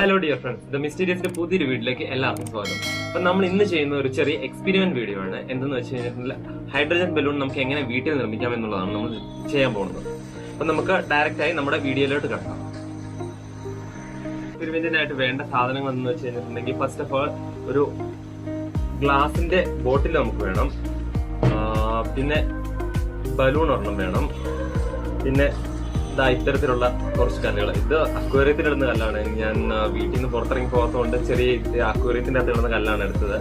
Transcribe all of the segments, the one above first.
Hello dear friends, the മിസ്റ്റീരിയസിന്റെ പുതിയൊരു വീഡിയോയിലേക്ക് എല്ലാവർക്കും സ്വാഗതം. അപ്പൊ നമ്മൾ ഇന്ന് ചെയ്യുന്ന ഒരു ചെറിയ എക്സ്പെരിമെന്റ് വീഡിയോ ആണ്. എന്തെന്ന് വെച്ച് കഴിഞ്ഞാൽ ഹൈഡ്രജൻ ബലൂൺ നമുക്ക് എങ്ങനെ വീട്ടിൽ നിർമ്മിക്കാം എന്നുള്ളതാണ് നമ്മൾ ചെയ്യാൻ പോകുന്നത്. അപ്പൊ നമുക്ക് ഡയറക്റ്റ് ആയി നമ്മുടെ വീഡിയോയിലോട്ട് കിടക്കാം. എക്സ്പെരിമെന്റിനായിട്ട് വേണ്ട സാധനങ്ങൾ എന്ന് വെച്ച് കഴിഞ്ഞിട്ടുണ്ടെങ്കിൽ ഫസ്റ്റ് ഓഫ് ഓൾ ഒരു ഗ്ലാസിന്റെ ബോട്ടിൽ നമുക്ക് വേണം, പിന്നെ ബലൂൺ ഒരെണ്ണം വേണം, പിന്നെ ഇത്തരത്തിലുള്ള കുറച്ച് കല്ലുകൾ. ഇത് അക്വേറിയത്തിലിടുന്ന കല്ലാണ്. ഞാൻ വീട്ടിൽ നിന്ന് പുറത്തിറങ്ങി പോകാത്തതുകൊണ്ട് ചെറിയ അക്വേറിയത്തിന്റെ അകത്ത് ഇടുന്ന കല്ലാണ് എടുത്തത്.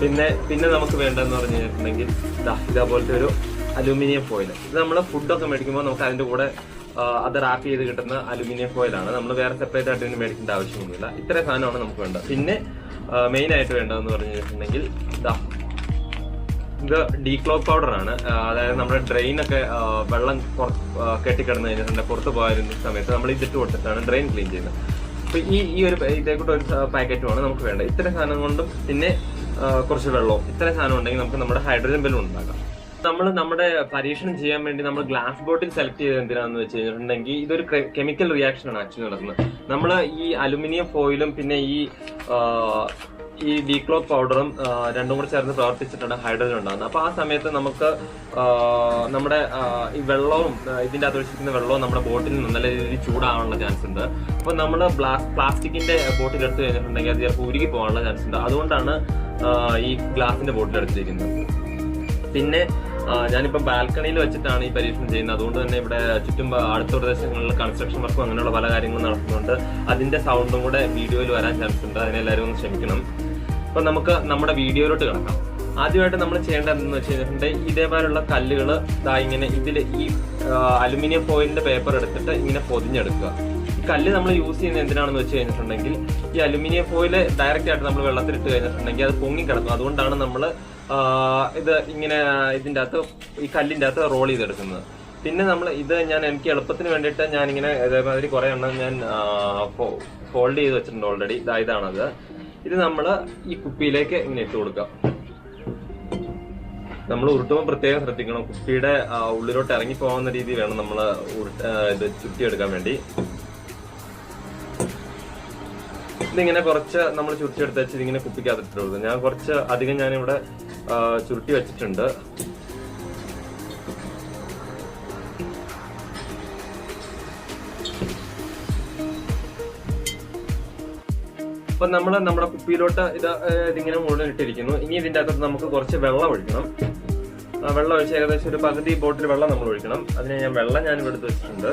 പിന്നെ നമുക്ക് വേണ്ടതെന്ന് പറഞ്ഞു കഴിഞ്ഞിട്ടുണ്ടെങ്കിൽ ഇതേപോലത്തെ ഒരു അലൂമിനിയം ഫോയിൽ. ഇത് നമ്മൾ ഫുഡൊക്കെ മേടിക്കുമ്പോൾ നമുക്ക് അതിന്റെ കൂടെ അത് റാപ്പ് ചെയ്ത് കിട്ടുന്ന അലൂമിനിയം ഫോയിലാണ്. നമ്മൾ വേറെ സെപ്പറേറ്റ് ആയിട്ട് ഇതിന് മേടിക്കേണ്ട ആവശ്യമൊന്നുമില്ല. ഇത്രയും സാധനമാണ് നമുക്ക് വേണ്ടത്. പിന്നെ മെയിൻ ആയിട്ട് വേണ്ടതെന്ന് പറഞ്ഞു കഴിഞ്ഞിട്ടുണ്ടെങ്കിൽ ഇത് ഡീക്ലോക്ക് പൗഡർ ആണ്. അതായത് നമ്മുടെ ഡ്രെയിനൊക്കെ വെള്ളം കെട്ടിക്കിടന്നു കഴിഞ്ഞിട്ടുണ്ട്, പുറത്ത് പോയിരുന്ന സമയത്ത് നമ്മൾ ഇതിട്ട് കൊടുത്തിട്ടാണ് ഡ്രെയിൻ ക്ലീൻ ചെയ്യുന്നത്. അപ്പൊ ഈ ഒരു ഇതേക്കൂട്ട് ഒരു പാക്കറ്റുമാണ് നമുക്ക് വേണ്ടത്. ഇത്രയും സാധനം കൊണ്ടും പിന്നെ കുറച്ച് വെള്ളവും ഇത്രയും സാധനം ഉണ്ടെങ്കിൽ നമുക്ക് നമ്മുടെ ഹൈഡ്രജൻ ബലൂൺ ഉണ്ടാക്കാം. നമ്മൾ നമ്മുടെ പരീക്ഷണം ചെയ്യാൻ വേണ്ടി നമ്മൾ ഗ്ലാസ് ബോട്ടിൽ സെലക്ട് ചെയ്ത് എന്തിനാന്ന് വെച്ച് കഴിഞ്ഞിട്ടുണ്ടെങ്കിൽ ഇതൊരു കെമിക്കൽ റിയാക്ഷൻ ആണ് ആക്ച്വലി നടക്കുന്നത്. നമ്മൾ ഈ അലുമിനിയം ഫോയിലും പിന്നെ ഈ ഡീക്ലോക്ക് പൗഡറും രണ്ടും കൂടെ ചേർന്ന് പ്രവർത്തിച്ചിട്ടാണ് ഹൈഡ്രജൻ ഉണ്ടാകുന്നത്. അപ്പൊ ആ സമയത്ത് നമുക്ക് നമ്മുടെ ഈ വെള്ളവും ഇതിന്റെ അകത്ത് ഒഴിച്ചിരിക്കുന്ന വെള്ളവും നമ്മുടെ ബോട്ടിൽ നിന്ന് നല്ല രീതിയിൽ ചൂടാവാനുള്ള ചാൻസ് ഉണ്ട്. അപ്പൊ നമ്മൾ പ്ലാസ്റ്റിക്കിന്റെ ബോട്ടിൽ എടുത്തു കഴിഞ്ഞിട്ടുണ്ടെങ്കിൽ അത് ചിലപ്പോൾ ഉരുകി പോകാനുള്ള ചാൻസ് ഉണ്ട്. അതുകൊണ്ടാണ് ഈ ഗ്ലാസിന്റെ ബോട്ടിൽ എടുത്തിരിക്കുന്നത്. പിന്നെ ഞാനിപ്പോ ബാൽക്കണിയിൽ വെച്ചിട്ടാണ് ഈ പരീക്ഷണം ചെയ്യുന്നത്. അതുകൊണ്ട് തന്നെ ഇവിടെ ചുറ്റും അടുത്ത പ്രദേശങ്ങളിൽ കൺസ്ട്രക്ഷൻ വർക്കും അങ്ങനെയുള്ള പല കാര്യങ്ങളും നടക്കുന്നുണ്ട്. അതിന്റെ സൗണ്ടും കൂടെ വീഡിയോയിൽ വരാൻ ചാൻസ് ഉണ്ട്. അതിനെല്ലാവരും ഒന്ന് ക്ഷമിക്കണം. അപ്പൊ നമുക്ക് നമ്മുടെ വീഡിയോയിലോട്ട് കിടക്കാം. ആദ്യമായിട്ട് നമ്മൾ ചെയ്യേണ്ടത് എന്താണെന്ന് വെച്ച് കഴിഞ്ഞിട്ടുണ്ടെങ്കിൽ ഇതേപോലുള്ള കല്ലുകൾ ഇങ്ങനെ ഈ അലുമിനിയം ഫോയിലിന്റെ പേപ്പർ എടുത്തിട്ട് ഇങ്ങനെ പൊതിഞ്ഞെടുക്കുക. ഈ കല്ല് നമ്മൾ യൂസ് ചെയ്യുന്നത് എന്തിനാണെന്ന് വെച്ച് കഴിഞ്ഞിട്ടുണ്ടെങ്കിൽ ഈ അലുമിനിയം ഫോയിൽ ഡയറക്റ്റ് ആയിട്ട് നമ്മൾ വെള്ളത്തിലിട്ട് കഴിഞ്ഞിട്ടുണ്ടെങ്കിൽ അത് പൊങ്ങിക്കിടക്കും. അതുകൊണ്ടാണ് നമ്മൾ ഇത് ഇങ്ങനെ ഇതിന്റെ അകത്ത് ഈ കല്ലിന്റെ അകത്ത് റോൾ ചെയ്തെടുക്കുന്നത്. പിന്നെ നമ്മൾ എനിക്ക് എളുപ്പത്തിന് വേണ്ടിയിട്ട് ഞാനിങ്ങനെ ഇതേമാതിരി കുറെ എണ്ണം ഞാൻ ഫോൾഡ് ചെയ്ത് വെച്ചിട്ടുണ്ട് ഓൾറെഡി. ഇതാണത്. ഇത് നമ്മൾ ഈ കുപ്പിയിലേക്ക് ഇങ്ങനെ ഇട്ട് കൊടുക്കാം. നമ്മൾ ഉരുട്ടുമ്പോൾ പ്രത്യേകം ശ്രദ്ധിക്കണം. കുപ്പിയുടെ ഉള്ളിലോട്ട് ഇറങ്ങി പോകുന്ന രീതി വേണം നമ്മൾ ഇത് ചുറ്റിയെടുക്കാൻ വേണ്ടി. ഇതിങ്ങനെ കുറച്ച് നമ്മൾ ചുരുട്ടിയെടുത്ത് വെച്ച് ഇതിങ്ങനെ കുപ്പിക്കകത്തിട്ട് കൊടുക്കും. ഞാൻ കുറച്ച് അധികം ഞാനിവിടെ ചുരുട്ടി വെച്ചിട്ടുണ്ട്. അപ്പൊ നമ്മൾ നമ്മുടെ കുപ്പിയിലോട്ട് ഇതിങ്ങനെ മുഴുവൻ ഇട്ടിരിക്കുന്നു. ഇനി ഇതിന്റെ അകത്ത് നമുക്ക് കുറച്ച് വെള്ളം ഒഴിക്കണം. വെള്ളം ഒഴിച്ച് ഏകദേശം ഒരു പകുതി ബോട്ടിൽ വെള്ളം നമ്മൾ ഒഴിക്കണം. അതിന് ഞാൻ എടുത്ത് വെച്ചിട്ടുണ്ട്.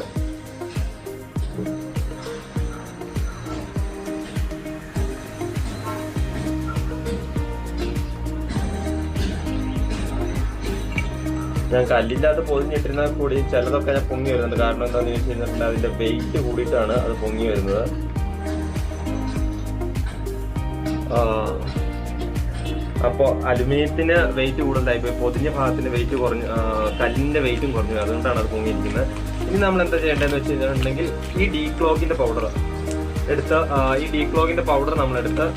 ഞാൻ കല്ലിൻ്റെ അകത്ത് പൊതിഞ്ഞിട്ടിരുന്നാൽ കൂടി ചിലതൊക്കെ ഞാൻ പൊങ്ങി വരുന്നുണ്ട്. കാരണം എന്താണെന്ന് ചോദിച്ചു കഴിഞ്ഞിട്ടുണ്ടെങ്കിൽ അതിന്റെ വെയിറ്റ് കൂടിയിട്ടാണ് അത് പൊങ്ങി വരുന്നത്. അപ്പോൾ അലുമിനിയത്തിന് വെയിറ്റ് കൂടുതലായിപ്പോയി, പൊതിഞ്ഞ ഭാഗത്തിന്റെ വെയിറ്റ് കുറഞ്ഞു, കല്ലിന്റെ വെയിറ്റും കുറഞ്ഞു. അതുകൊണ്ടാണ് അത് പൊങ്ങിയിരിക്കുന്നത്. ഇനി നമ്മൾ എന്താ ചെയ്യേണ്ടതെന്ന് വെച്ച് കഴിഞ്ഞിട്ടുണ്ടെങ്കിൽ ഈ ഡീക്ലോക്കിന്റെ പൗഡർ നമ്മളെടുത്ത്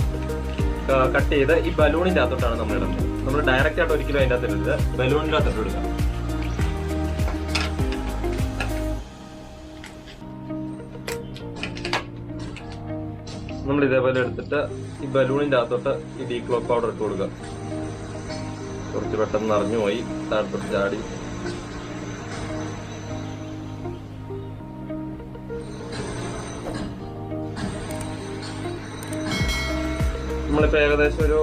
കട്ട് ചെയ്ത് ഈ ബലൂണിന്റെ അകത്തോട്ടാണ് നമ്മൾ ഇടുന്നത്. നമ്മൾ ഡയറക്റ്റ് ആയിട്ട് ഒരിക്കലും അതിൻ്റെ അകത്ത് ഇടരുത്, ബലൂണിന്റെ അകത്തോട്ട് ഇടുക. നമ്മൾ ഇതേപോലെ എടുത്തിട്ട് ഈ ബലൂണിന്റെ അകത്തോട്ട് ഈ ഡീക്ലോക്ക് പൗഡർ ഇട്ട് കൊടുക്കുക. കുറച്ച് പെട്ടെന്ന് നിറഞ്ഞു പോയി, താഴത്തോട്ട് ചാടി. നമ്മളിപ്പോ ഏകദേശം ഒരു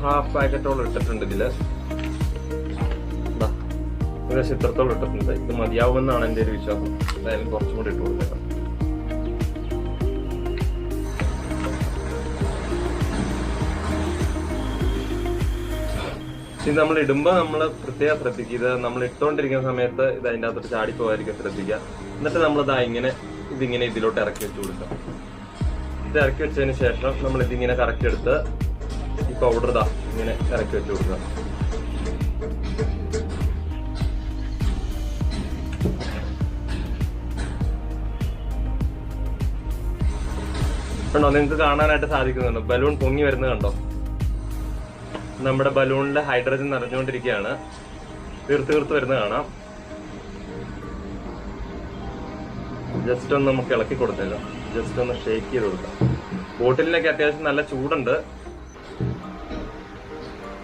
ഹാഫ് പാക്കറ്റോളം ഇട്ടിട്ടുണ്ട്. ഇതില് ഏകദേശം ഇത്രത്തോളം ഇട്ടിട്ടുണ്ട്. ഇത് മതിയാവുമെന്നാണ് എന്റെ ഒരു വിശ്വാസം. എന്തായാലും കുറച്ചും കൂടി ഇട്ട് കൊടുത്തേക്കാം. ഇത് നമ്മൾ ഇടുമ്പോൾ നമ്മൾ പ്രത്യേകം ശ്രദ്ധിക്കുക. ഇത് നമ്മൾ ഇട്ടുകൊണ്ടിരിക്കുന്ന സമയത്ത് ഇത് അതിൻ്റെ അകത്തോട്ട് ചാടിപ്പോവായിരിക്കും ശ്രദ്ധിക്കുക. എന്നിട്ട് നമ്മൾ ഇതിങ്ങനെ ഇതിലോട്ട് ഇറക്കി വെച്ച് കൊടുക്കാം. ഇത് ഇറക്കി വെച്ചതിന് ശേഷം നമ്മൾ ഇതിങ്ങനെ കറക്റ്റ് എടുത്ത് ഈ പൗഡർ ഇങ്ങനെ ഇറക്കി വെച്ച് കൊടുക്കുക. കണ്ടോ, നിങ്ങൾക്ക് കാണാനായിട്ട് സാധിക്കുന്നുണ്ടോ ബലൂൺ പൊങ്ങി വരുന്നത്? കണ്ടോ, നമ്മുടെ ബലൂണിലെ ഹൈഡ്രജൻ നിറഞ്ഞുകൊണ്ടിരിക്കുകയാണ്. തീർത്ത് വരുന്നത് കാണാം. ജസ്റ്റ് ഒന്ന് നമുക്ക് ഇളക്കി കൊടുത്തേക്കാം. ജസ്റ്റ് ഒന്ന് ഷേക്ക് ചെയ്ത് കൊടുക്കാം. ബോട്ടിലിനൊക്കെ അത്യാവശ്യം നല്ല ചൂടുണ്ട്.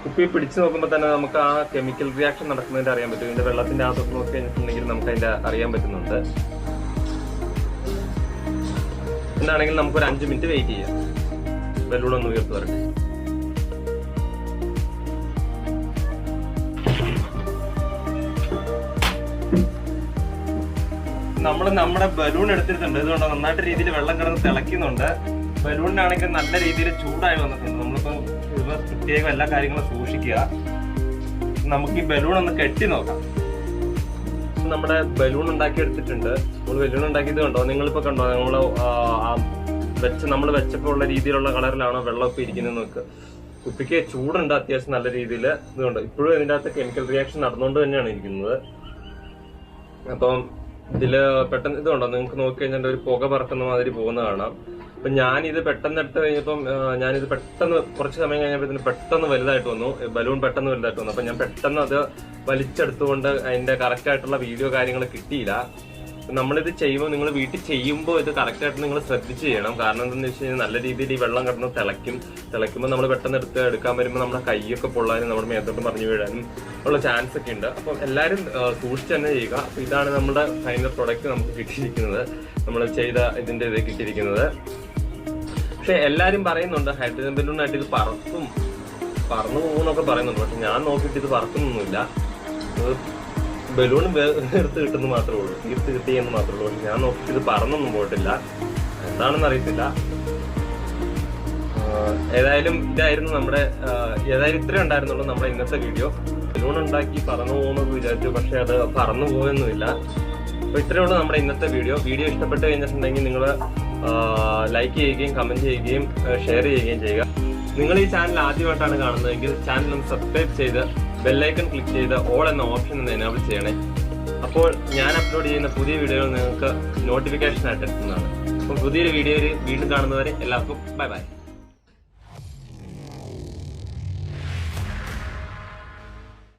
കുപ്പി പിടിച്ചു നോക്കുമ്പോൾ തന്നെ നമുക്ക് ആ കെമിക്കൽ റിയാക്ഷൻ നടക്കുന്നതിന്റെ അറിയാൻ പറ്റും. ഇതിന്റെ വെള്ളത്തിന്റെ അകത്തൊക്കെ നോക്കി കഴിഞ്ഞിട്ടുണ്ടെങ്കിൽ നമുക്ക് അതിന്റെ അറിയാൻ പറ്റുന്നുണ്ട്. എന്താണെങ്കിൽ നമുക്കൊരു 5 മിനിറ്റ് വെയിറ്റ് ചെയ്യാം. ബലൂൺ ഒന്ന് ഉയർത്ത് വരട്ടെ. നമ്മുടെ ബലൂൺ എടുത്തിട്ടുണ്ട്. ഇതുകൊണ്ട് നന്നായിട്ട് രീതിയിൽ വെള്ളം കിടന്ന് തിളയ്ക്കുന്നുണ്ട്. ബലൂണിനാണെങ്കിൽ നല്ല രീതിയിൽ ചൂടായി വന്നിട്ടുണ്ട്. നമ്മളിപ്പോ ഇത് പ്രത്യേകം എല്ലാ കാര്യങ്ങളും സൂക്ഷിക്കുക. നമുക്ക് ഈ ബലൂൺ ഒന്ന് കെട്ടി നോക്കാം. നമ്മുടെ ബലൂൺ ഉണ്ടാക്കി എടുത്തിട്ടുണ്ട്. നമ്മൾ ബലൂൺ ഉണ്ടാക്കിയത് കണ്ടോ? നിങ്ങളിപ്പോ കണ്ടോ? നമ്മൾ വെച്ചപ്പോൾ ഉള്ള രീതിയിലുള്ള കളറിലാണോ വെള്ളമൊക്കെ ഇരിക്കുന്നത് നോക്ക്. കുപ്പിക്ക് ചൂടുണ്ട് അത്യാവശ്യം നല്ല രീതിയിൽ. ഇതുകൊണ്ട് ഇപ്പോഴും ഇതിന്റെ അകത്ത് കെമിക്കൽ റിയാക്ഷൻ നടന്നുകൊണ്ട് തന്നെയാണ് ഇരിക്കുന്നത്. അപ്പം ഇതില് പെട്ടെന്ന് ഇതുണ്ടോ? നിങ്ങൾക്ക് നോക്കി കഴിഞ്ഞാൽ ഒരു പുക പറക്കുന്ന മാതിരി പോകുന്ന കാണാം. അപ്പൊ ഞാനിത് പെട്ടെന്ന് എടുത്ത് കഴിഞ്ഞപ്പം ഞാനിത് പെട്ടെന്ന് കുറച്ച് സമയം കഴിഞ്ഞപ്പോൾ ഇതിന് പെട്ടെന്ന് വലുതായിട്ട് വന്നു. ബലൂൺ പെട്ടെന്ന് വലുതായിട്ട് വന്നു. അപ്പൊ ഞാൻ പെട്ടെന്ന് അത് വലിച്ചെടുത്തുകൊണ്ട് അതിന്റെ കറക്റ്റ് ആയിട്ടുള്ള വീഡിയോ കാര്യങ്ങൾ കിട്ടിയില്ല. നമ്മളിത് ചെയ്യുമ്പോൾ, നിങ്ങൾ വീട്ടിൽ ചെയ്യുമ്പോൾ ഇത് കറക്റ്റ് ആയിട്ട് നിങ്ങൾ ശ്രദ്ധിച്ച് ചെയ്യണം. കാരണം എന്താണെന്ന് വെച്ച് കഴിഞ്ഞാൽ നല്ല രീതിയിൽ ഈ വെള്ളം കിടന്ന് തിളയ്ക്കുമ്പോൾ നമ്മൾ പെട്ടെന്ന് എടുക്കാൻ വരുമ്പോൾ നമ്മുടെ കൈയൊക്കെ പൊള്ളാനും നമ്മുടെ മേത്തോട്ട് മറിഞ്ഞു വീഴാനും ഉള്ള ചാൻസ് ഒക്കെ ഉണ്ട്. അപ്പം എല്ലാവരും സൂക്ഷിച്ച് തന്നെ ചെയ്യുക. അപ്പൊ ഇതാണ് നമ്മുടെ ഫൈനൽ പ്രൊഡക്റ്റ് നമുക്ക് കിട്ടിയിരിക്കുന്നത്. നമ്മൾ ചെയ്ത ഇതിന്റെ ഇത് കിട്ടിയിരിക്കുന്നത്. പക്ഷെ എല്ലാരും പറയുന്നുണ്ട് ഹൈഡ്രജൻ ബലൂണായിട്ട് ഇത് പറന്നു പോകുന്നൊക്കെ പറയുന്നുണ്ട്. പക്ഷെ ഞാൻ നോക്കിയിട്ട് ഇത് പറക്കുന്നൊന്നുമില്ല. ബലൂൺ എടുത്ത് കിട്ടുന്ന മാത്രമേ ഉള്ളൂ, തീർത്ത് കിട്ടിയെന്ന് മാത്രമേ ഉള്ളൂ. പക്ഷെ ഞാൻ നോക്കിയിട്ട് ഇത് പറന്നൊന്നും പോയിട്ടില്ല. എന്താണെന്ന് അറിയത്തില്ല. ഏതായാലും ഇത്രയും ഉണ്ടായിരുന്നുള്ളൂ നമ്മുടെ ഇന്നത്തെ വീഡിയോ. ബലൂൺ ഉണ്ടാക്കി പറന്നു പോകുമെന്നൊക്കെ വിചാരിച്ചു, പക്ഷെ അത് പറന്നു പോയൊന്നുമില്ല. അപ്പൊ ഇത്രയേ ഉള്ളൂ നമ്മുടെ ഇന്നത്തെ വീഡിയോ. ഇഷ്ടപ്പെട്ട് കഴിഞ്ഞിട്ടുണ്ടെങ്കിൽ നിങ്ങൾ ലൈക്ക് ചെയ്യുകയും കമന്റ് ചെയ്യുകയും ഷെയർ ചെയ്യുകയും ചെയ്യുക. നിങ്ങൾ ഈ ചാനൽ ആദ്യമായിട്ടാണ് കാണുന്നതെങ്കിൽ ചാനൽ ഒന്ന് സബ്സ്ക്രൈബ് ചെയ്ത് ബെല്ലൈക്കൺ ക്ലിക്ക് ചെയ്ത് ഓൾ എന്ന ഓപ്ഷൻ ഒന്ന് എനേബിൾ ചെയ്യണേ. അപ്പോൾ ഞാൻ അപ്ലോഡ് ചെയ്യുന്ന പുതിയ വീഡിയോകൾ നിങ്ങൾക്ക് നോട്ടിഫിക്കേഷൻ ആയിട്ട് എത്തുന്നതാണ്. അപ്പോൾ പുതിയൊരു വീഡിയോയിൽ വീണ്ടും കാണുന്നവരെ എല്ലാവർക്കും ബൈ ബൈ.